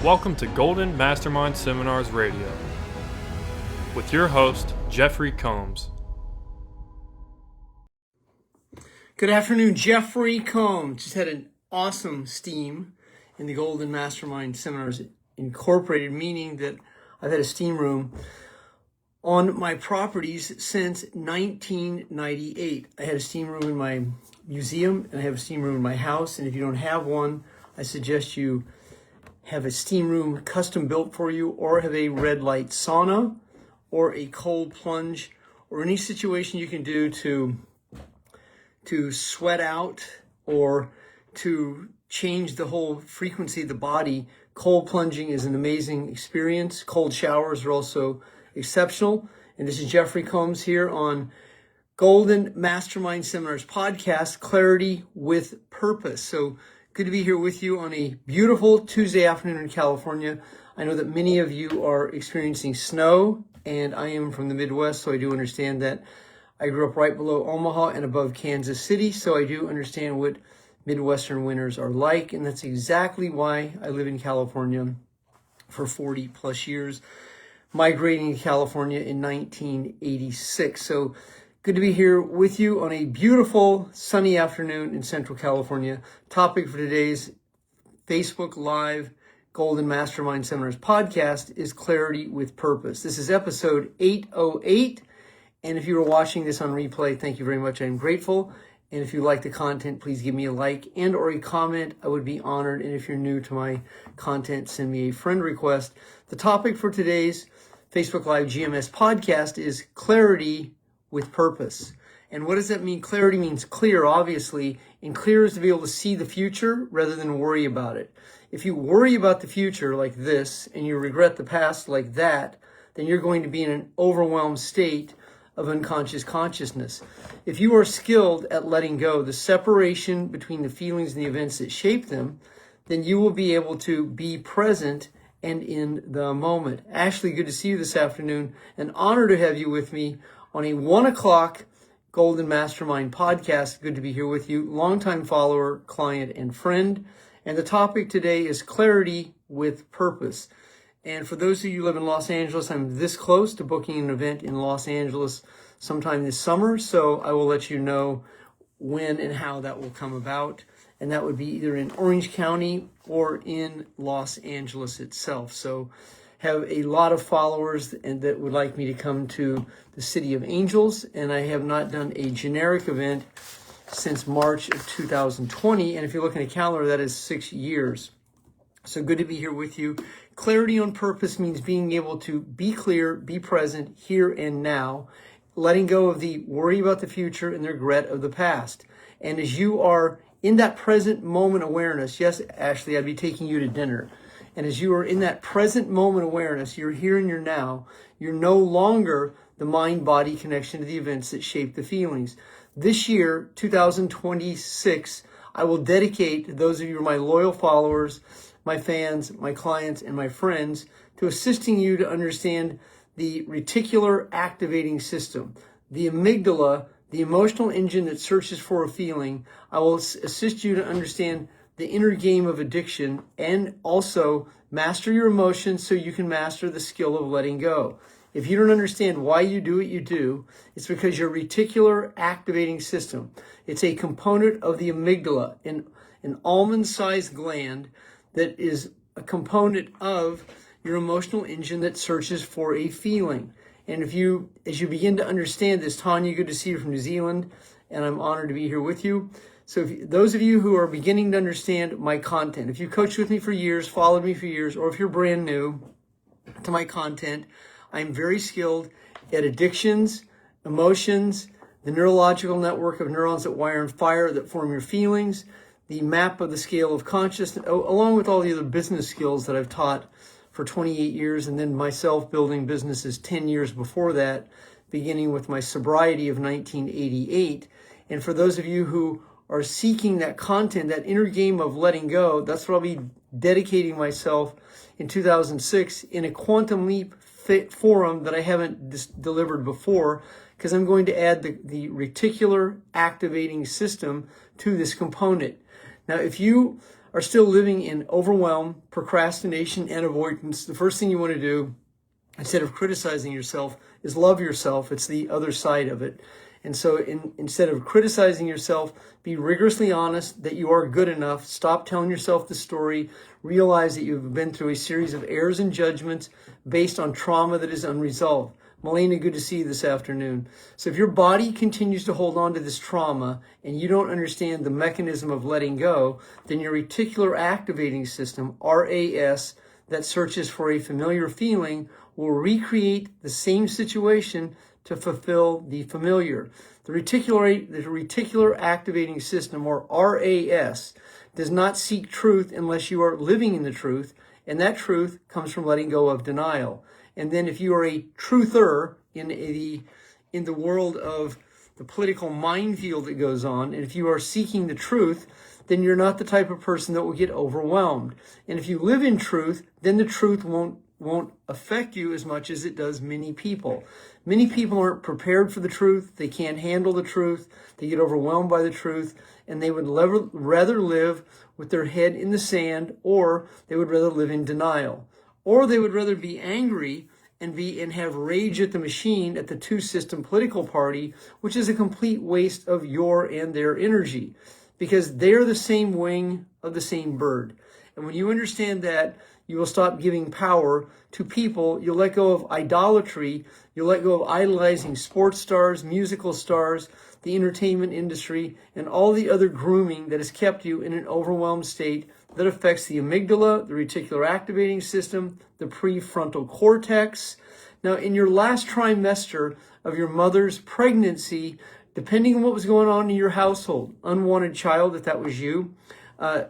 Welcome to Golden Mastermind Seminars Radio with your host, Jeffrey Combs. Good afternoon, Jeffrey Combs. Just had an awesome steam in the Golden Mastermind Seminars Incorporated, meaning that I've had a steam room on my properties since 1998. I had a steam room in my museum and I have a steam room in my house. And if you don't have one, I suggest you have a steam room custom built for you, or have a red light sauna or a cold plunge, or any situation you can do to sweat out or to change the whole frequency of the body. Cold plunging is an amazing experience. Cold showers are also exceptional. And this is Jeffrey Combs here on Golden Mastermind Seminars Podcast, Clarity with Purpose. So good to be here with you on a beautiful Tuesday afternoon in California. I know that many of you are experiencing snow, and I am from the Midwest, so I do understand that. I grew up right below Omaha and above Kansas City, so I do understand what Midwestern winters are like, and that's exactly why I live in California for 40 plus years, migrating to California in 1986. So good to be here with you on a beautiful sunny afternoon in Central California. Topic for today's Facebook Live Golden Mastermind Seminars podcast is Clarity with Purpose. This is episode 808. And if you were watching this on replay, thank you very much. I'm grateful. And if you like the content, please give me a like and or a comment. I would be honored. And if you're new to my content, send me a friend request. The topic for today's Facebook Live GMS podcast is Clarity with Purpose. And what does that mean? Clarity means clear, obviously. And clear is to be able to see the future rather than worry about it. If you worry about the future like this and you regret the past like that, then you're going to be in an overwhelmed state of unconscious consciousness. If you are skilled at letting go, the separation between the feelings and the events that shape them, then you will be able to be present and in the moment. Ashley, good to see you this afternoon. An honor to have you with me on a 1 o'clock Golden Mastermind podcast. Good to be here with you. Longtime follower, client, and friend. And the topic today is Clarity with Purpose. And for those of you who live in Los Angeles, I'm this close to booking an event in Los Angeles sometime this summer. So I will let you know when and how that will come about. And that would be either in Orange County or in Los Angeles itself. So have a lot of followers and that would like me to come to the City of Angels. And I have not done a generic event since March of 2020. And if you look in the calendar, that is 6 years. So good to be here with you. Clarity on purpose means being able to be clear, be present here and now, letting go of the worry about the future and the regret of the past. And as you are in that present moment awareness, yes, Ashley, I'd be taking you to dinner. And as you are in that present moment awareness, you're here and you're now, you're no longer the mind-body connection to the events that shape the feelings. This year, 2026, I will dedicate to those of you who are my loyal followers, my fans, my clients, and my friends to assisting you to understand the reticular activating system, the amygdala, the emotional engine that searches for a feeling. I will assist you to understand the inner game of addiction and also master your emotions so you can master the skill of letting go. If you don't understand why you do what you do, it's because your reticular activating system, it's a component of the amygdala, an almond-sized gland that is a component of your emotional engine that searches for a feeling. And as you begin to understand this, Tanya, good to see you from New Zealand, and I'm honored to be here with you. So those of you who are beginning to understand my content, if you coached with me for years, followed me for years, or if you're brand new to my content, I'm very skilled at addictions, emotions, the neurological network of neurons that wire and fire that form your feelings, the map of the scale of consciousness, along with all the other business skills that I've taught for 28 years, and then myself building businesses 10 years before that, beginning with my sobriety of 1988. And for those of you who are seeking that content, that inner game of letting go, that's what I'll be dedicating myself in 2006 in a quantum leap forum that I haven't delivered before, because I'm going to add the reticular activating system to this component. Now, if you are still living in overwhelm, procrastination, and avoidance, the first thing you want to do, instead of criticizing yourself, is love yourself. It's the other side of it. And so instead of criticizing yourself, be rigorously honest that you are good enough. Stop telling yourself the story. Realize that you've been through a series of errors and judgments based on trauma that is unresolved. Melena, good to see you this afternoon. So if your body continues to hold on to this trauma and you don't understand the mechanism of letting go, then your reticular activating system, RAS, that searches for a familiar feeling, will recreate the same situation to fulfill the familiar. The reticular activating system, or RAS, does not seek truth unless you are living in the truth, and that truth comes from letting go of denial. And then if you are a truther in the world of the political minefield that goes on, and if you are seeking the truth, then you're not the type of person that will get overwhelmed. And if you live in truth, then the truth won't affect you as much as it does many people. Many people aren't prepared for the truth. They can't handle the truth. They get overwhelmed by the truth, and they would rather live with their head in the sand, or they would rather live in denial, or they would rather be angry and have rage at the machine, at the two-system political party, which is a complete waste of your and their energy, because they're the same wing of the same bird. And when you understand that, you will stop giving power to people. You'll let go of idolatry. You'll let go of idolizing sports stars, musical stars, the entertainment industry, and all the other grooming that has kept you in an overwhelmed state that affects the amygdala, the reticular activating system, the prefrontal cortex. Now, in your last trimester of your mother's pregnancy, depending on what was going on in your household, unwanted child, if that was you, a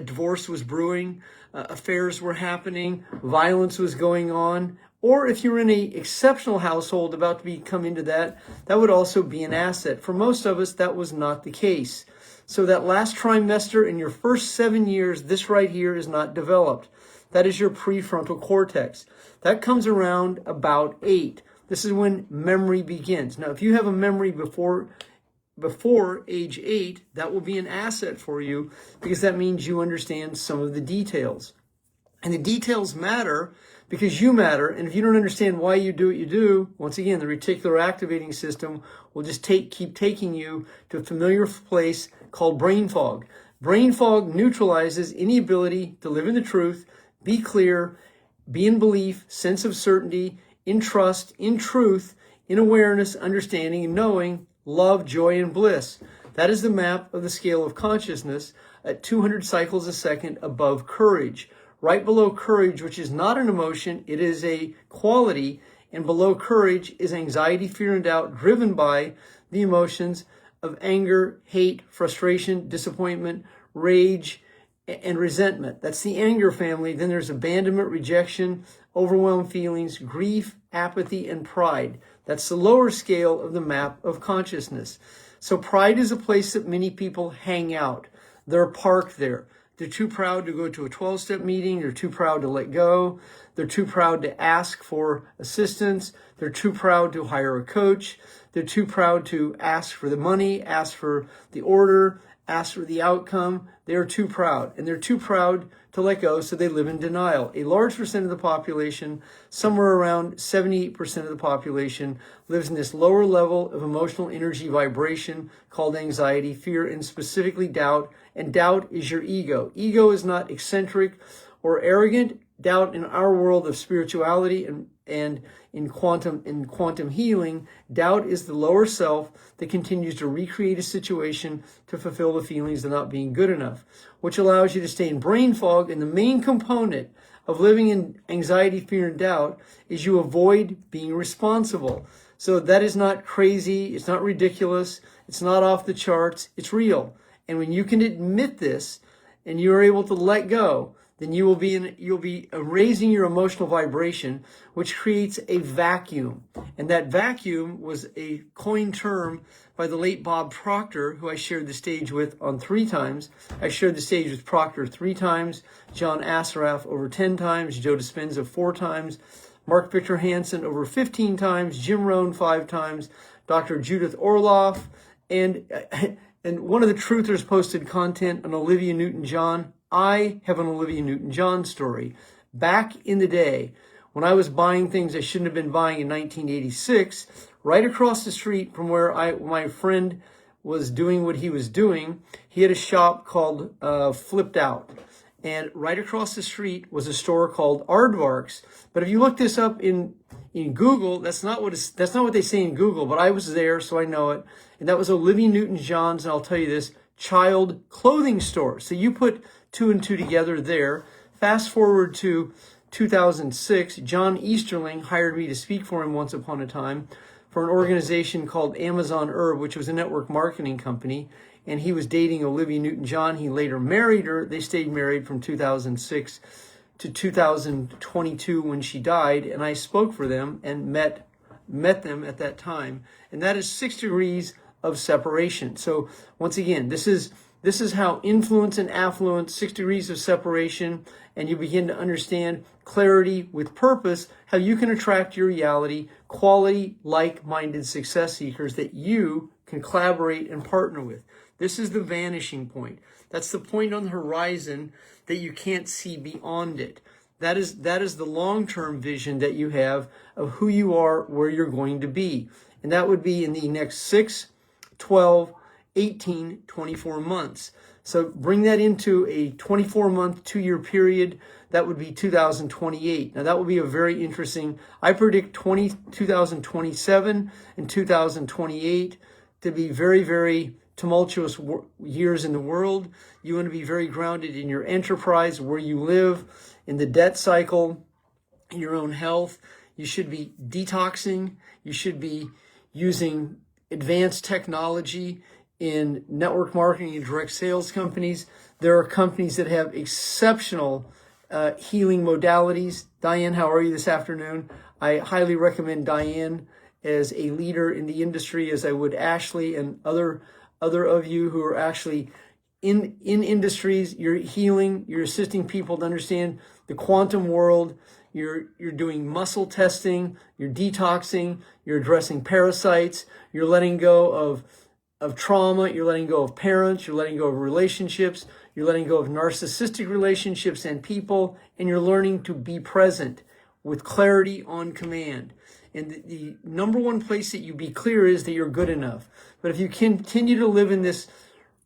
divorce was brewing, affairs were happening, violence was going on, or if you're in an exceptional household about to come into that, that would also be an asset. For most of us, that was not the case. So that last trimester in your first 7 years, this right here is not developed. That is your prefrontal cortex. That comes around about 8. This is when memory begins. Now, if you have a memory before age 8, that will be an asset for you, because that means you understand some of the details. And the details matter because you matter. And if you don't understand why you do what you do, once again, the reticular activating system will just keep taking you to a familiar place called brain fog. Brain fog neutralizes any ability to live in the truth, be clear, be in belief, sense of certainty, in trust, in truth, in awareness, understanding, and knowing, love, joy, and bliss. That is the map of the scale of consciousness at 200 cycles a second above courage. Right below courage, which is not an emotion, it is a quality, and below courage is anxiety, fear, and doubt driven by the emotions of anger, hate, frustration, disappointment, rage, and resentment. That's the anger family. Then there's abandonment, rejection, overwhelmed feelings, grief, apathy, and pride. That's the lower scale of the map of consciousness. So pride is a place that many people hang out. They're parked there. They're too proud to go to a 12-step meeting. They're too proud to let go. They're too proud to ask for assistance. They're too proud to hire a coach. They're too proud to ask for the money, ask for the order, ask for the outcome. They're too proud. And they're too proud to let go, so they live in denial. A large percent of the population, somewhere around 78% of the population, lives in this lower level of emotional energy vibration called anxiety, fear, and specifically doubt. And doubt is your ego. Ego is not eccentric or arrogant. Doubt in our world of spirituality and in quantum healing, doubt is the lower self that continues to recreate a situation to fulfill the feelings of not being good enough, which allows you to stay in brain fog. And the main component of living in anxiety, fear, and doubt is you avoid being responsible. So that is not crazy. It's not ridiculous. It's not off the charts. It's real. And when you can admit this and you're able to let go, then you'll be raising your emotional vibration, which creates a vacuum. And that vacuum was a coined term by the late Bob Proctor, who I shared the stage with on 3 times. I shared the stage with Proctor 3 times, John Assaraf over 10 times, Joe Dispenza 4 times, Mark Victor Hansen over 15 times, Jim Rohn 5 times, Dr. Judith Orloff, and one of the truthers posted content on Olivia Newton-John. I have an Olivia Newton-John story. Back in the day, when I was buying things I shouldn't have been buying in 1986, right across the street from where my friend was doing what he was doing, he had a shop called Flipped Out. And right across the street was a store called Aardvarks. But if you look this up in Google, that's not what they say in Google, but I was there, so I know it. And that was Olivia Newton-John's, and I'll tell you this, child clothing store. So you put two and two together there. Fast forward to 2006, John Easterling hired me to speak for him once upon a time for an organization called Amazon Herb, which was a network marketing company. And he was dating Olivia Newton-John. He later married her. They stayed married from 2006 to 2022 when she died. And I spoke for them and met them at that time. And that is 6 degrees of separation. So once again, this is how influence and affluence, 6 degrees of separation, and you begin to understand clarity with purpose, how you can attract your reality, quality, like-minded success seekers that you can collaborate and partner with. This is the vanishing point. That's the point on the horizon that you can't see beyond it. That is the long-term vision that you have of who you are, where you're going to be. And that would be in the next 6, 12, 18, 24 months. So bring that into a 24-month, 2-year period. That would be 2028. Now that will be a very interesting, I predict 2027 and 2028 to be very, very tumultuous years in the world. You want to be very grounded in your enterprise, where you live, in the debt cycle, in your own health. You should be detoxing. You should be using advanced technology in network marketing and direct sales companies. There are companies that have exceptional healing modalities. Diane, how are you this afternoon? I highly recommend Diane as a leader in the industry, as I would Ashley and other of you who are actually in industries. You're healing, you're assisting people to understand the quantum world. You're doing muscle testing, you're detoxing, you're addressing parasites, you're letting go of trauma, you're letting go of parents, you're letting go of relationships, you're letting go of narcissistic relationships and people, and you're learning to be present with clarity on command. And the number one place that you be clear is that you're good enough. But if you continue to live in this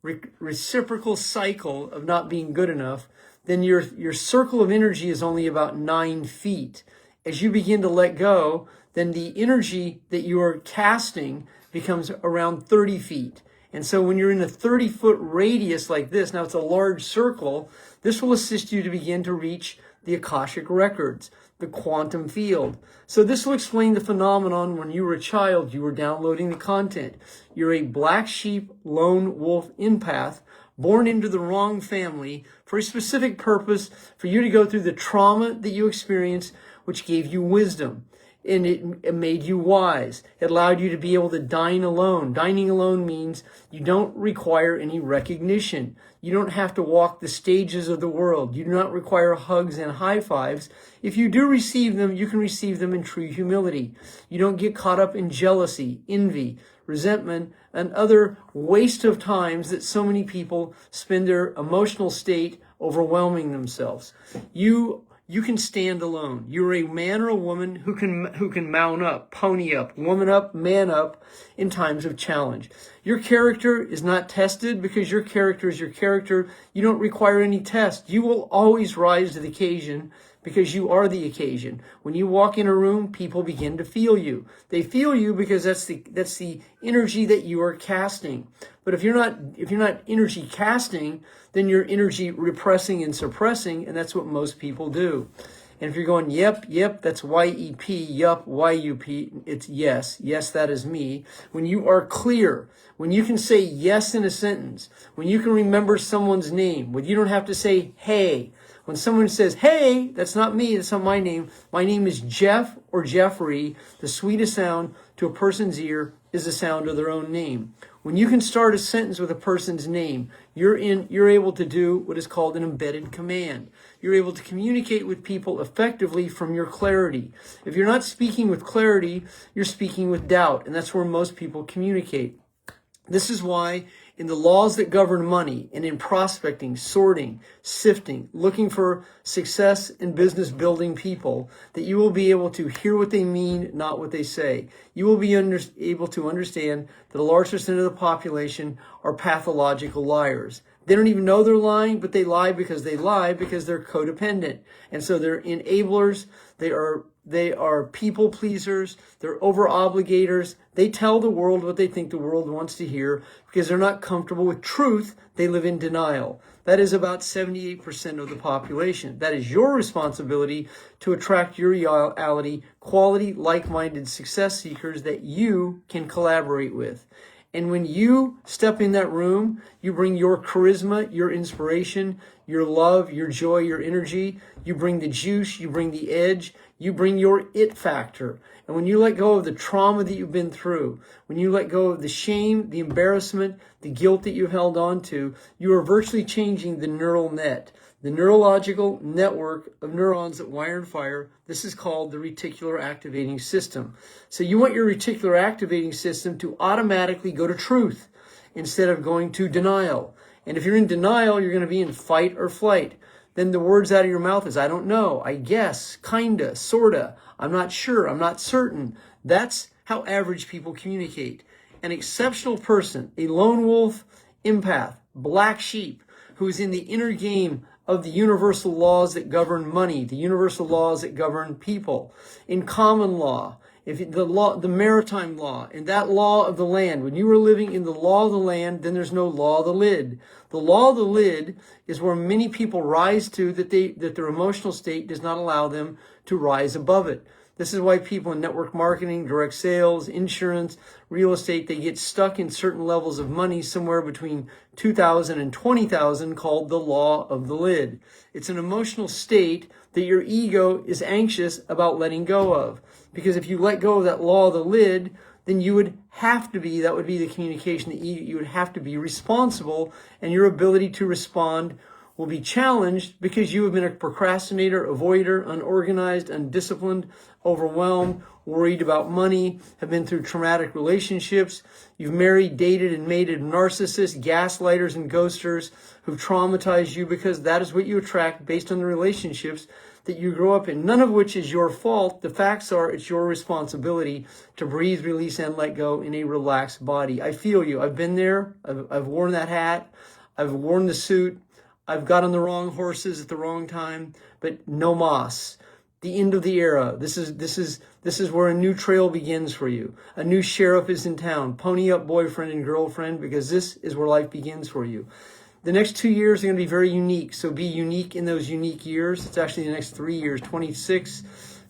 reciprocal cycle of not being good enough, then your circle of energy is only about 9 feet. As you begin to let go, then the energy that you are casting becomes around 30 feet. And so when you're in a 30-foot radius like this, now it's a large circle, this will assist you to begin to reach the Akashic records, the quantum field. So this will explain the phenomenon when you were a child, you were downloading the content. You're a black sheep, lone wolf empath, born into the wrong family for a specific purpose, for you to go through the trauma that you experienced, which gave you wisdom. And it made you wise. It allowed you to be able to dine alone. Dining alone means you don't require any recognition. You don't have to walk the stages of the world. You do not require hugs and high fives. If you do receive them, you can receive them in true humility. You don't get caught up in jealousy, envy, resentment, and other waste of times that so many people spend their emotional state overwhelming themselves. You can stand alone. You're a man or a woman who can mount up, pony up, woman up, man up in times of challenge. Your character is not tested because your character is your character. You don't require any test. You will always rise to the occasion because you are the occasion. When you walk in a room, people begin to feel you. They feel you because that's the energy that you are casting. But if you're not energy casting, then you're energy repressing and suppressing, and that's what most people do. And if you're going, yep, that's Y-E-P, yup, Y-U-P, it's yes, that is me. When you are clear, when you can say yes in a sentence, when you can remember someone's name, when you don't have to say, hey. When someone says, hey, that's not me, that's not my name. My name is Jeff or Jeffery. The sweetest sound to a person's ear is the sound of their own name. When you can start a sentence with a person's name, you're able to do what is called an embedded command. You're able to communicate with people effectively from your clarity. If you're not speaking with clarity, you're speaking with doubt, and that's where most people communicate. This is why in the laws that govern money, and in prospecting, sorting, sifting, looking for success in business building people, that you will be able to hear what they mean, not what they say. You will be able to understand that a large percent of the population are pathological liars. They don't even know they're lying, but they lie because they're codependent. And so they're enablers. They are people pleasers. They're over obligators. They tell the world what they think the world wants to hear because they're not comfortable with truth. They live in denial. That is about 78% of the population. That is your responsibility to attract your reality, quality, like-minded success seekers that you can collaborate with. And when you step in that room, you bring your charisma, your inspiration, your love, your joy, your energy. You bring the juice, you bring the edge, you bring your it factor. And when you let go of the trauma that you've been through, when you let go of the shame, the embarrassment, the guilt that you've held on to, you are virtually changing the neural net, the neurological network of neurons that wire and fire. This is called the reticular activating system. So you want your reticular activating system to automatically go to truth instead of going to denial. And if you're in denial, you're going to be in fight or flight. Then the words out of your mouth is, I don't know, I guess, kinda, sorta, I'm not sure, I'm not certain. That's how average people communicate. An exceptional person, a lone wolf, empath, black sheep, who is in the inner game of the universal laws that govern money, the universal laws that govern people. In common law, the maritime law, and that law of the land, when you are living in the law of the land, then there's no law of the lid. The law of the lid is where many people rise to that their emotional state does not allow them to rise above it. This is why people in network marketing, direct sales, insurance, real estate, they get stuck in certain levels of money somewhere between 2,000 and 20,000 called the law of the lid. It's an emotional state that your ego is anxious about letting go of. Because if you let go of that law of the lid, then you would have to be, that would be the communication that you would have to be responsible, and your ability to respond will be challenged because you have been a procrastinator, avoider, unorganized, undisciplined, overwhelmed, worried about money, have been through traumatic relationships. You've married, dated, and mated narcissists, gaslighters, and ghosters who've traumatized you because that is what you attract based on the relationships that you grow up in, none of which is your fault. The facts are it's your responsibility to breathe, release, and let go in a relaxed body. I feel you. I've been there. I've worn that hat. I've worn the suit. I've got on the wrong horses at the wrong time, but no mas. The end of the era. This is where a new trail begins for you. A new sheriff is in town. Pony up boyfriend and girlfriend, because this is where life begins for you. The next 2 years are going to be very unique. So be unique in those unique years. It's actually the next 3 years, 26,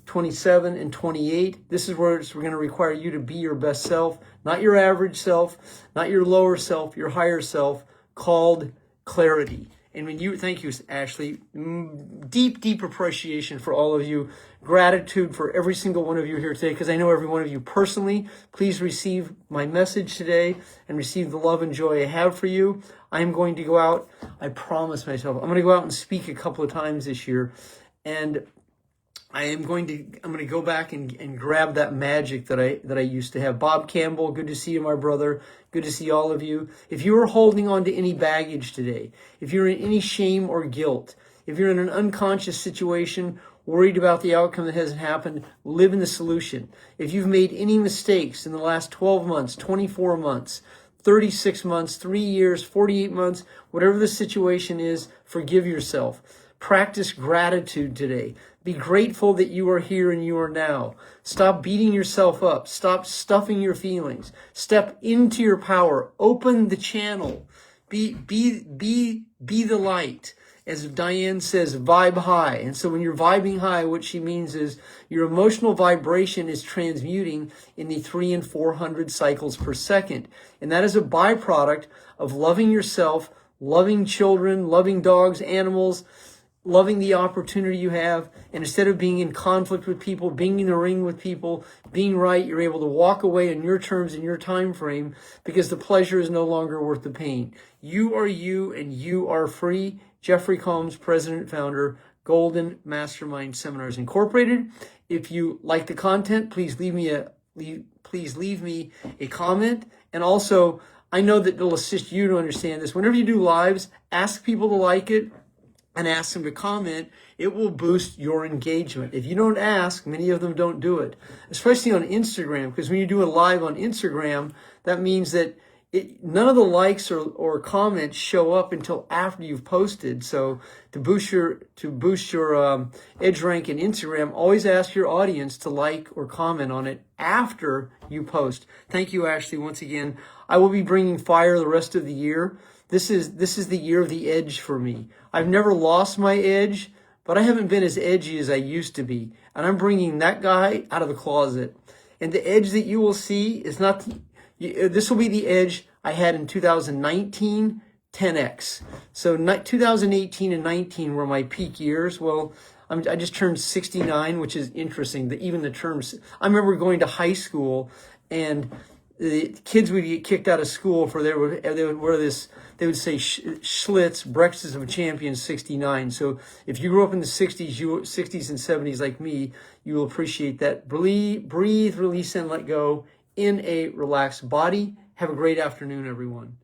27, and 28. This is where we're going to require you to be your best self, not your average self, not your lower self, your higher self, called clarity. And thank you, Ashley, deep appreciation for all of you. Gratitude for every single one of you here today, because I know every one of you personally. Please receive my message today and receive the love and joy I have for you. I am going to go out. I promise myself, I'm going to go out and speak a couple of times this year. And I'm going to go back and grab that magic that I used to have. Bob Campbell, good to see you, my brother. Good to see all of you. If you are holding on to any baggage today, if you're in any shame or guilt, if you're in an unconscious situation, worried about the outcome that hasn't happened, live in the solution. If you've made any mistakes in the last 12 months, 24 months, 36 months, 3 years, 48 months, whatever the situation is, forgive yourself. Practice gratitude today. Be grateful that you are here and you are now. Stop beating yourself up. Stop stuffing your feelings. Step into your power. Open the channel. Be the light. As Diane says, vibe high. And so when you're vibing high, what she means is your emotional vibration is transmuting in the 300 and 400 cycles per second. And that is a byproduct of loving yourself, loving children, loving dogs, animals, loving the opportunity you have, and instead of being in conflict with people, being in the ring with people, being right, you're able to walk away on your terms in your time frame because the pleasure is no longer worth the pain. You are you and you are free. Jeffery Combs, President, Founder, Golden Mastermind Seminars Incorporated. If you like the content, please leave me a comment, and also I know that it'll assist you to understand this. Whenever you do lives, ask people to like it and ask them to comment. It will boost your engagement. If you don't ask, many of them don't do it, especially on Instagram, because when you do a live on Instagram, that means that none of the likes or comments show up until after you've posted. So to boost your edge rank in Instagram, always ask your audience to like or comment on it after you post. Thank you, Ashley, once again. I will be bringing fire the rest of the year. This is the year of the edge for me. I've never lost my edge, but I haven't been as edgy as I used to be. And I'm bringing that guy out of the closet. And the edge that you will see is not this will be the edge I had in 2019, 10x. So 2018 and 19 were my peak years. Well, I just turned 69, which is interesting. Even the terms, I remember going to high school and the kids would get kicked out of school for they would wear this, they would say Schlitz, Breakfast of Champions 69. So if you grew up in the 60s and 70s like me, you will appreciate that. Breathe, release, and let go in a relaxed body. Have a great afternoon, everyone.